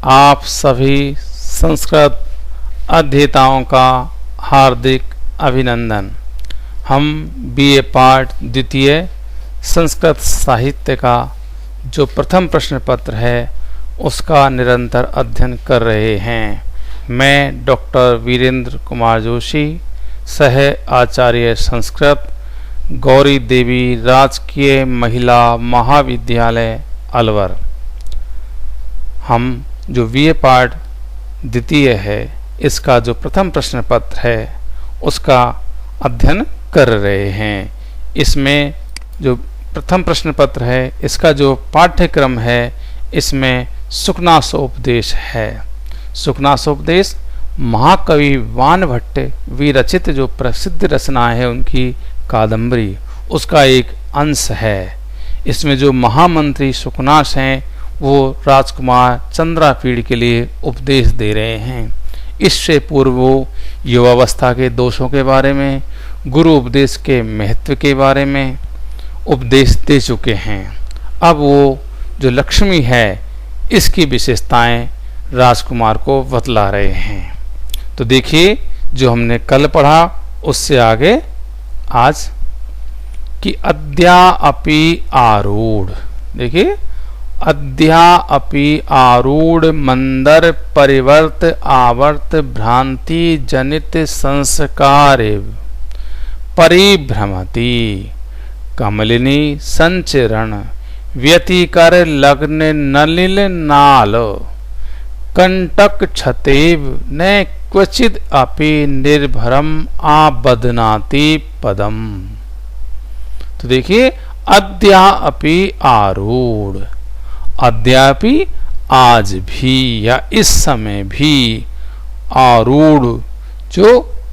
आप सभी संस्कृत अध्येताओं का हार्दिक अभिनंदन। हम बीए पाठ द्वितीय संस्कृत साहित्य का जो प्रथम प्रश्न पत्र है उसका निरंतर अध्ययन कर रहे हैं। मैं डॉक्टर वीरेंद्र कुमार जोशी, सह आचार्य संस्कृत, गौरी देवी राजकीय महिला महाविद्यालय अलवर। हम जो बीए पाठ द्वितीय है इसका जो प्रथम प्रश्न पत्र है उसका अध्ययन कर रहे हैं। इसमें जो प्रथम प्रश्न पत्र है इसका जो पाठ्यक्रम है इसमें सुकनासोपदेश है। सुकनासोपदेश महाकवि वानभट्ट विरचित जो प्रसिद्ध रचना है उनकी कादंबरी, उसका एक अंश है। इसमें जो महामंत्री सुकनास हैं वो राजकुमार चंद्रापीड़ के लिए उपदेश दे रहे हैं। इससे पूर्व वो युवावस्था के दोषों के बारे में, गुरु उपदेश के महत्व के बारे में उपदेश दे चुके हैं। अब वो जो लक्ष्मी है इसकी विशेषताएं राजकुमार को बतला रहे हैं। तो देखिए, जो हमने कल पढ़ा उससे आगे आज कि अद्या अपि आरूढ़, देखिए अद्या अपि आरूढ़ मंदर परिवर्त आवर्त भ्रांति जनित संस्कार परिभ्रमति कमलिनी संचरण व्यतिकर लग्न नलिन नाल कंटक छतेव न क्वचिद अपि निर्भरम आबदनाति पदम। तो देखिए, अद्या अपि आरूढ़, अद्यापि आज भी या इस समय भी, आरूढ़ जो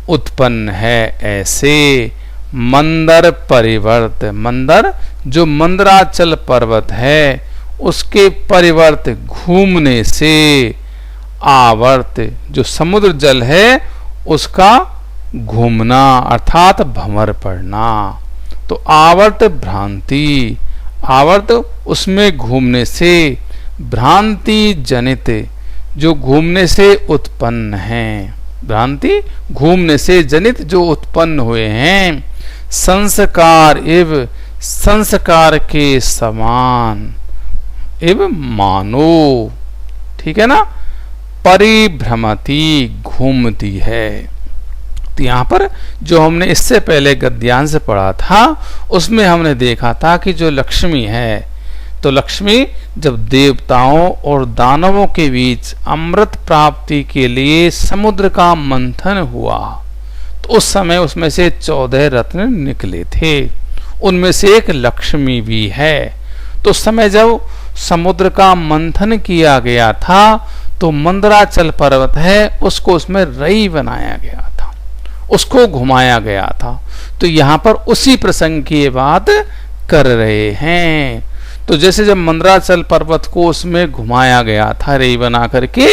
उत्पन्न है ऐसे, मंदर परिवर्त, मंदर जो मंदराचल पर्वत है उसके परिवर्त घूमने से, आवर्त जो समुद्र जल है उसका घूमना अर्थात भंवर पड़ना। तो आवर्त भ्रांति, आवर्त उसमें घूमने से, भ्रांति जनित जो घूमने से उत्पन्न है, भ्रांति घूमने से जनित जो उत्पन्न हुए हैं, संस्कार एवं संस्कार के समान एवं मानो, ठीक है ना, परिभ्रमति घूमती है। तो यहाँ पर जो हमने इससे पहले गद्यांश पढ़ा था उसमें हमने देखा था कि जो लक्ष्मी है, तो लक्ष्मी जब देवताओं और दानवों के बीच अमृत प्राप्ति के लिए समुद्र का मंथन हुआ तो उस समय उसमें से 14 रत्न निकले थे, उनमें से एक लक्ष्मी भी है। तो उस समय जब समुद्र का मंथन किया गया था तो मंदराचल पर्वत है उसको उसमें रई बनाया गया था, उसको घुमाया गया था। तो यहाँ पर उसी प्रसंग की बात कर रहे हैं। तो जैसे जब मंदराचल पर्वत को उसमें घुमाया गया था रेई बना करके,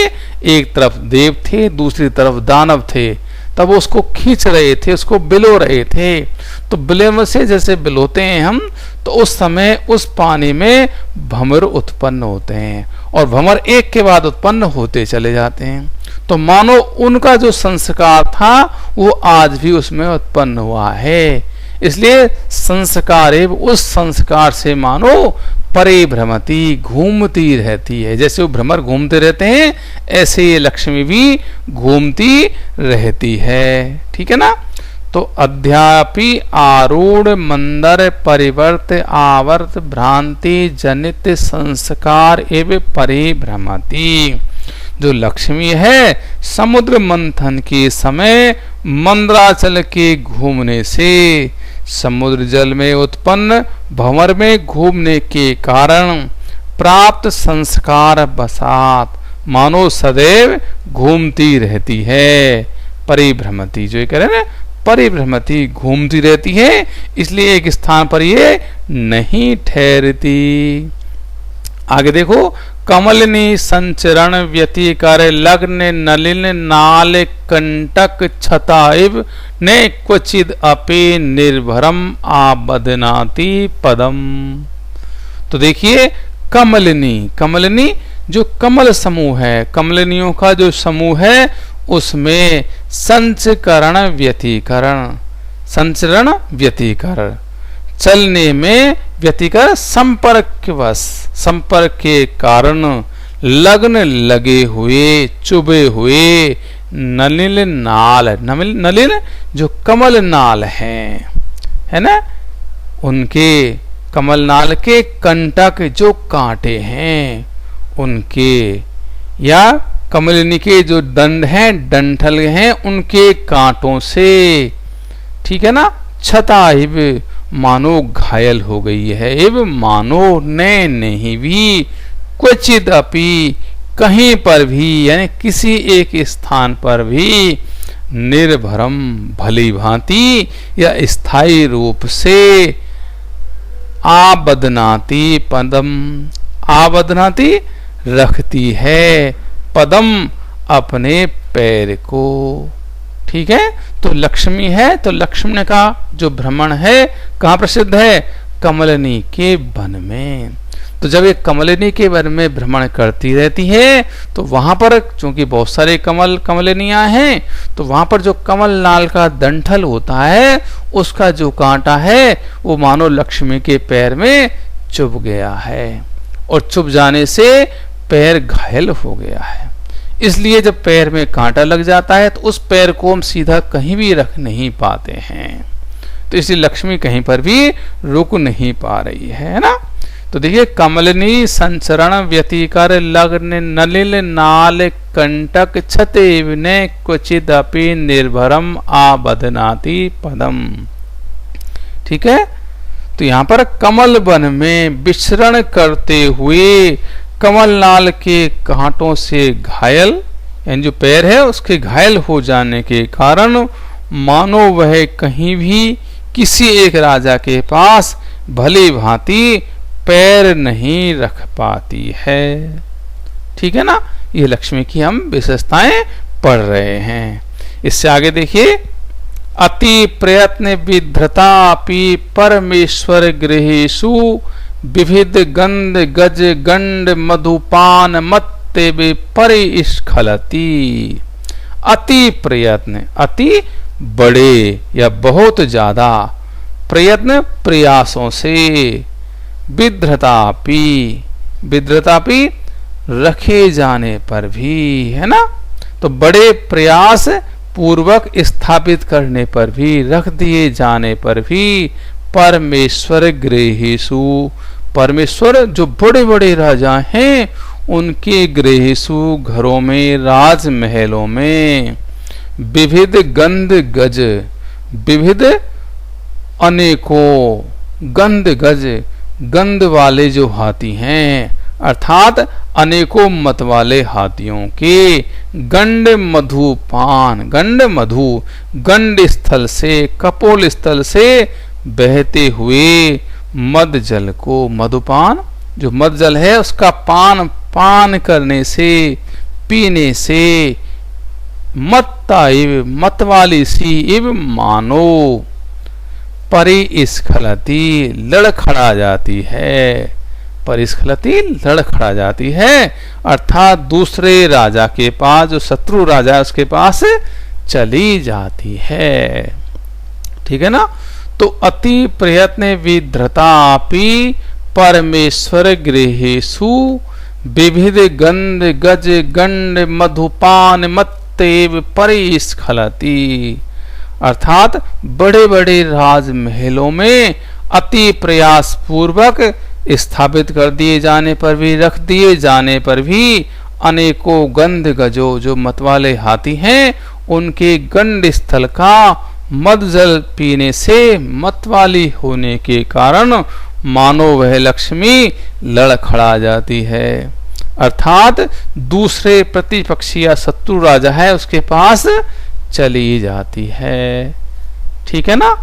एक तरफ देव थे दूसरी तरफ दानव थे, तब उसको खींच रहे थे, उसको बिलो रहे थे। तो बिले से जैसे बिलोते हैं हम, तो उस समय उस पानी में भंवर उत्पन्न होते हैं और भंवर एक के बाद उत्पन्न होते चले जाते हैं। तो मानो उनका जो संस्कार था वो आज भी उसमें उत्पन्न हुआ है। इसलिए संस्कार एवं उस संस्कार से मानो परिभ्रमति घूमती रहती है। जैसे वो भ्रमर घूमते रहते हैं ऐसे ये लक्ष्मी भी घूमती रहती है, ठीक है ना। तो अद्यापि आरूढ़ मंदर परिवर्त आवर्त भ्रांति जनित संस्कार एवं परिभ्रमति, जो लक्ष्मी है समुद्र मंथन के समय मंदराचल के घूमने से, समुद्र जल में उत्पन्न भंवर में घूमने के कारण प्राप्त संस्कार बसात मानो सदैव घूमती रहती है। परिभ्रमति जो ये कह रहे हैं, परिभ्रमति घूमती रहती है, इसलिए एक स्थान पर ये नहीं ठहरती। आगे देखो, कमलिनी संचरण व्यतिकर लग्न नलिन नाल कंटक छताइव ने क्वचिद अपि निर्भरम आबदनाति पदम। तो देखिए, कमलिनी, कमलिनी जो कमल समूह है, कमलिनियों का जो समूह है, उसमें संचरण व्यतिकरण, संचरण व्यतिकरण, चलने में व्यतिकर संपर्कवश, संपर्क के कारण लगन लगे हुए, चुभे हुए नलिन नाल, नलिन जो कमल नाल हैं, है ना, उनके कमल नाल के कंटक जो कांटे हैं उनके, या कमलिनी के जो दंड हैं, डंठल हैं, उनके कांटों से, ठीक है ना, छता इव मानो घायल हो गई है, इव मानो ने नहीं भी, क्वचित अपि कहीं पर भी, यानी किसी एक स्थान पर भी, निर्भरम भली भांति या स्थायी रूप से, आबदनाती पदम, आबदनाती रखती है, पदम अपने पैर को, ठीक है। तो लक्ष्मी है, तो लक्ष्मण का जो भ्रमण है कहाँ प्रसिद्ध है, कमलिनी के वन में। तो जब एक कमलिनी के वन में भ्रमण करती रहती है तो वहां पर चूंकि बहुत सारे कमलिनियां हैं, तो वहां पर जो कमल नाल का डंठल होता है उसका जो कांटा है वो मानो लक्ष्मी के पैर में चुभ गया है, और चुभ जाने से पैर घायल हो गया है। इसलिए जब पैर में कांटा लग जाता है तो उस पैर को हम सीधा कहीं भी रख नहीं पाते हैं, तो इसलिए लक्ष्मी कहीं पर भी रुक नहीं पा रही है ना। तो देखिए, कमलिनी संचरण व्यतिकर लग्न नलिल नाल कंटक छते विनय क्वचिदपि निर्भरम आबदनाति पदम, ठीक है। तो यहाँ पर कमल वन में विचरण करते हुए कमल नाल के कांटों से घायल, यानी जो पैर है उसके घायल हो जाने के कारण मानो वह कहीं भी किसी एक राजा के पास भली भांति पैर नहीं रख पाती है, ठीक है ना। ये लक्ष्मी की हम विशेषताएं पढ़ रहे हैं। इससे आगे देखिए, अति प्रयत्न विधृतापि परमेश्वर गृहेषु विविध गंध गज गंड मधुपान मत्ते परिस्खलति। अति प्रयत्न, अति बड़े या बहुत ज्यादा प्रयत्न प्रयासों से, विधृतापि, विधृतापि रखे जाने पर भी, है ना। तो बड़े प्रयास पूर्वक स्थापित करने पर भी, रख दिए जाने पर भी, परमेश्वर गृहेषु, परमेश्वर जो बड़े बड़े राजा हैं उनके गृहेषु घरों में, राजमहलों में, विविध गंध गज, विविध अनेकों गंध गज, गंध वाले जो हाथी हैं, अर्थात अनेकों मत वाले हाथियों के, गंड मधुपान, गंड मधु, गंड स्थल से, कपोल स्थल से बहते हुए मद जल को, मधुपान जो मद जल है उसका पान करने से, पीने से, मत्ता इव, मत वाली सी, इव मानो परिस्खलति, लड़खड़ा जाती है, परिस्खलति लड़खड़ा जाती है, अर्थात दूसरे राजा के पास, जो शत्रु राजा है उसके पास चली जाती है, ठीक है ना। तो अति प्रयत्न विधृतापि परमेश्वर गृहेषु विविध गंध गज गंड मधुपान मत्तेव परिस्खलति, अर्थात बड़े बड़े राजमहलों में अति प्रयास पूर्वक स्थापित कर दिए जाने पर भी, रख दिए जाने पर भी, अनेकों गंध गजो जो मतवाले हाथी हैं उनके गंड स्थल का मद जल पीने से, मतवाली होने के कारण मानो वह लक्ष्मी लड़खड़ा जाती है, अर्थात दूसरे प्रतिपक्षी या शत्रु राजा है उसके पास चली जाती है, ठीक है ना।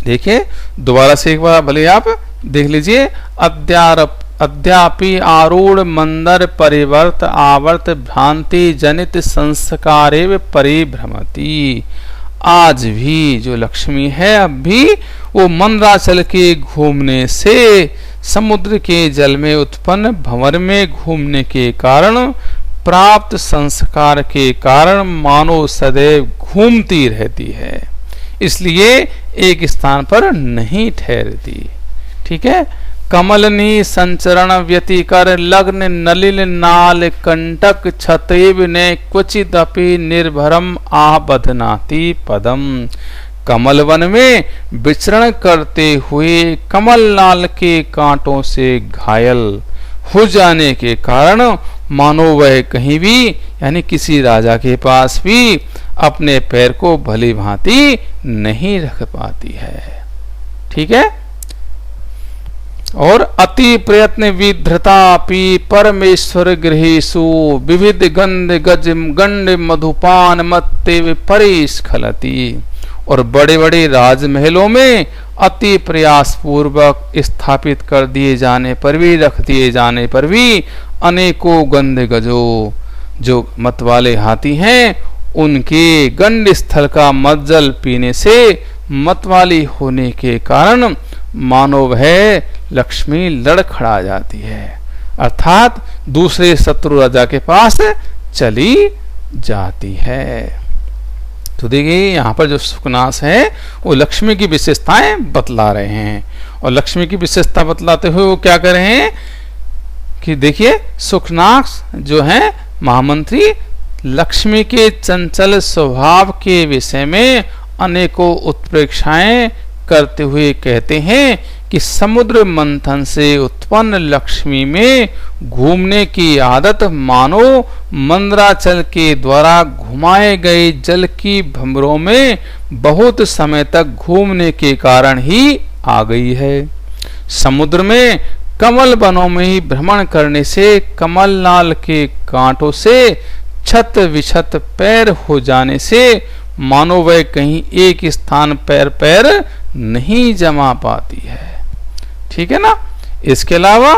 देखिए दोबारा से एक बार भले आप देख लीजिए, अद्यापि आरूढ़ मंदर परिवर्त आवर्त भ्रांति जनित संस्कारेव परिभ्रमति। आज भी जो लक्ष्मी है अब भी वो मंदराचल के घूमने से समुद्र के जल में उत्पन्न भंवर में घूमने के कारण, प्राप्त संस्कार के कारण मानो सदैव घूमती रहती है, इसलिए एक स्थान पर नहीं ठहरती। ठीक है। कमलनी संचरण व्यतिकर लग्न नलिन नाल कंटक छतेव ने क्वचित अपि निर्भरम आह बधनाति पदम। कमल वन में विचरण करते हुए कमल नाल के कांटों से घायल हो जाने के कारण मानो वह कहीं भी यानी किसी राजा के पास भी अपने पैर को भली भांति नहीं रख पाती है। ठीक है। और अति प्रयत्न विधृतापि परमेश्वर गृहेषु विविध गंध गज गंड मधुपान मत्ते परिस्खलति। और बड़े बड़े राजमहलों में अति प्रयास पूर्वक स्थापित कर दिए जाने पर भी, रख दिए जाने पर भी अनेकों गंध गजो जो मत वाले हाथी हैं उनके गंड स्थल का मज्जल पीने से मतवाली होने के कारण मानो वह लक्ष्मी लड़खड़ा जाती है, अर्थात दूसरे शत्रु राजा के पास चली जाती है। तो देखिए यहाँ पर जो सुखनाश है वो लक्ष्मी की विशेषताएं बतला रहे हैं, और लक्ष्मी की विशेषता बतलाते हुए वो क्या कर रहे हैं कि देखिए सुखनाश जो है महामंत्री लक्ष्मी के चंचल स्वभाव के विषय में अनेकों उत्प्रेक्षाएं करते हुए कहते हैं कि समुद्र मंथन से उत्पन्न लक्ष्मी में घूमने की आदत मानो मंदराचल के द्वारा घुमाए गए जल की भंवरों में बहुत समय तक घूमने के कारण ही आ गई है। समुद्र में कमल वनों में ही भ्रमण करने से कमल नाल के कांटों से छत विछत पैर हो जाने से मानो वह कहीं एक स्थान पैर नहीं जमा पाती है। ठीक है ना। इसके अलावा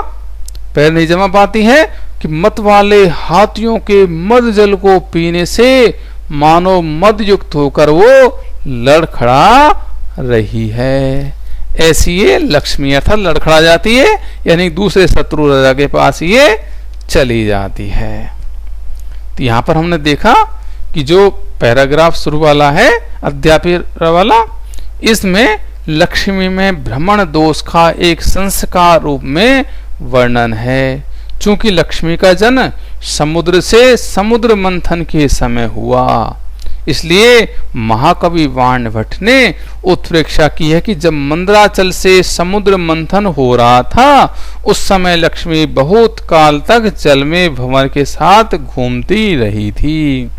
पैर नहीं जमा पाती है कि मत वाले हाथियों के मद जल को पीने से मानो मद युक्त होकर वो लड़खड़ा रही है। ऐसी ये लक्ष्मी अर्थात लड़खड़ा जाती है, यानी दूसरे शत्रु राजा के पास ये चली जाती है। तो यहां पर हमने देखा कि जो पैराग्राफ शुरू वाला है अध्यापी वाला, इसमें लक्ष्मी में भ्रमण दोष का एक संस्कार रूप में वर्णन है। चूंकि लक्ष्मी का जन्म समुद्र से समुद्र मंथन के समय हुआ, इसलिए महाकवि वाण भट्ट ने उत्प्रेक्षा की है कि जब मंदराचल से समुद्र मंथन हो रहा था उस समय लक्ष्मी बहुत काल तक जल में भंवर के साथ घूमती रही थी।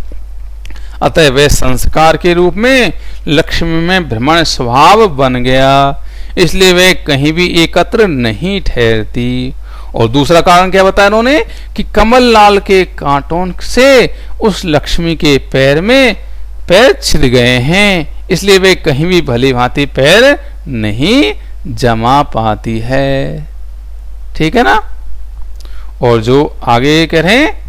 अतः वह संस्कार के रूप में लक्ष्मी में भ्रमण स्वभाव बन गया, इसलिए वह कहीं भी एकत्र नहीं ठहरती। और दूसरा कारण क्या बताया उन्होंने कि कमल लाल के कांटों से उस लक्ष्मी के पैर में पैर छिद गए हैं, इसलिए वे कहीं भी भली भांति पैर नहीं जमा पाती है। ठीक है ना। और जो आगे कह रहे हैं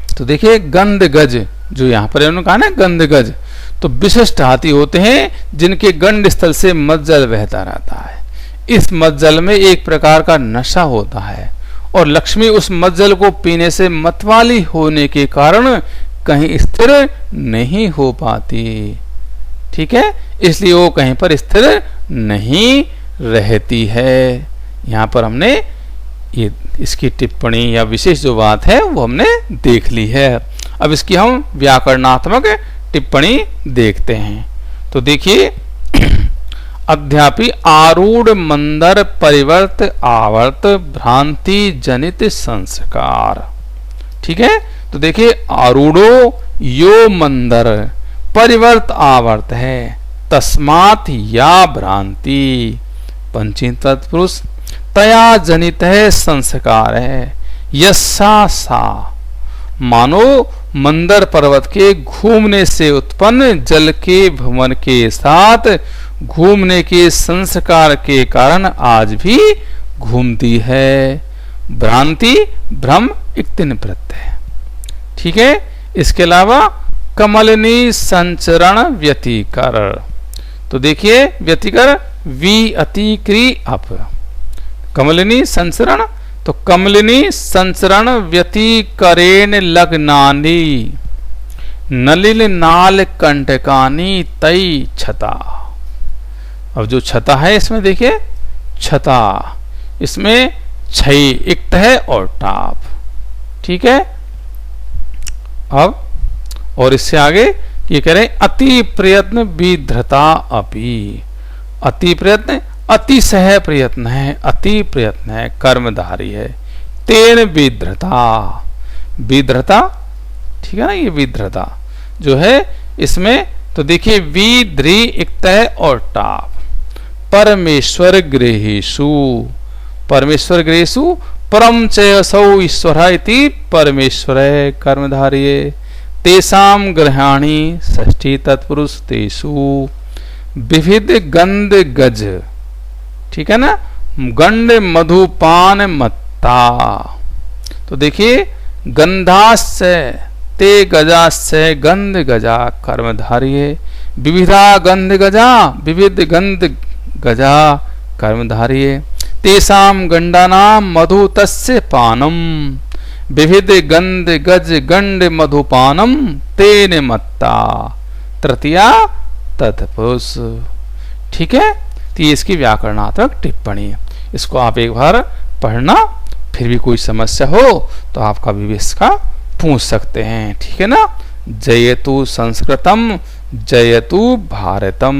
तो देखिए गंध गज, जो यहां पर उन्होंने कहा ना गंध गज, तो विशिष्ट हाथी होते हैं जिनके गंड स्थल से मज्जल बहता रहता है। इस मज्जल में एक प्रकार का नशा होता है और लक्ष्मी उस मज्जल को पीने से मतवाली होने के कारण कहीं स्थिर नहीं हो पाती। ठीक है। इसलिए वो कहीं पर स्थिर नहीं रहती है। यहाँ पर हमने ये इसकी टिप्पणी या विशेष जो बात है वो हमने देख ली है। अब इसकी हम व्याकरणात्मक टिप्पणी देखते हैं। तो देखिए अध्यापि आरूढ़ मंदर परिवर्त आवर्त भ्रांति जनित संस्कार। ठीक है। तो देखिए आरूढ़ो यो मंदर परिवर्त आवर्त है, तस्मात या भ्रांति पंचमी तत्पुरुष तया जनित है संस्कार है, यस्सा सा। मानो मंदर पर्वत के घूमने से उत्पन्न जल के भ्रमण के साथ घूमने के संस्कार के कारण आज भी घूमती है। भ्रांति भ्रम इक्तिन प्रत्यय। ठीक है। इसके अलावा कमलनी संचरण व्यतिकर। तो देखिए व्यतिकर वी अति क्री अप। कमलिनी संसरण, तो कमलिनी संसरण व्यतिकरेण लग्नानि नलिन नाल कंटकानी तई छता। अब जो छता है इसमें देखिए छता, इसमें छई इक्त है और टाप, ठीक है। अब और इससे आगे ये कह रहे हैं अति प्रयत्न विधृता अपि। अति प्रयत्न अतिशय प्रयत्न है, अति प्रयत्न है, कर्मधारी है। तेन विधृता, विधृता ठीक है ना, ये विधृता जो है इसमें तो देखिए विध्री इक्त है और टाप। परमेश्वर गृहेषु, परमेश्वर गृहेषु परम चयसौ ईश्वर इति परमेश्वर कर्मधारी। तेषाम ग्रहाणि षष्ठी तत्पुरुष तेषु विविध गंध गज, ठीक है ना, गंड मधुपान मत्ता। तो देखिए गंधास्य ते गजास्य गंध गजा कर्मधारी है। विविधा गंध गजा, विविध गंध गजा कर्मधारी है। तेषाम गंडानाम मधु तस्य पानम विविध गंध गज गंड मधुपानम तेन मत्ता तृतीया तत्पुरुष, ठीक है। तो ये इसकी व्याकरणात्मक टिप्पणी है। इसको आप एक बार पढ़ना, फिर भी कोई समस्या हो तो आपका विवेश का पूछ सकते हैं, ठीक है ना। जयतु संस्कृतम जयतु भारतम।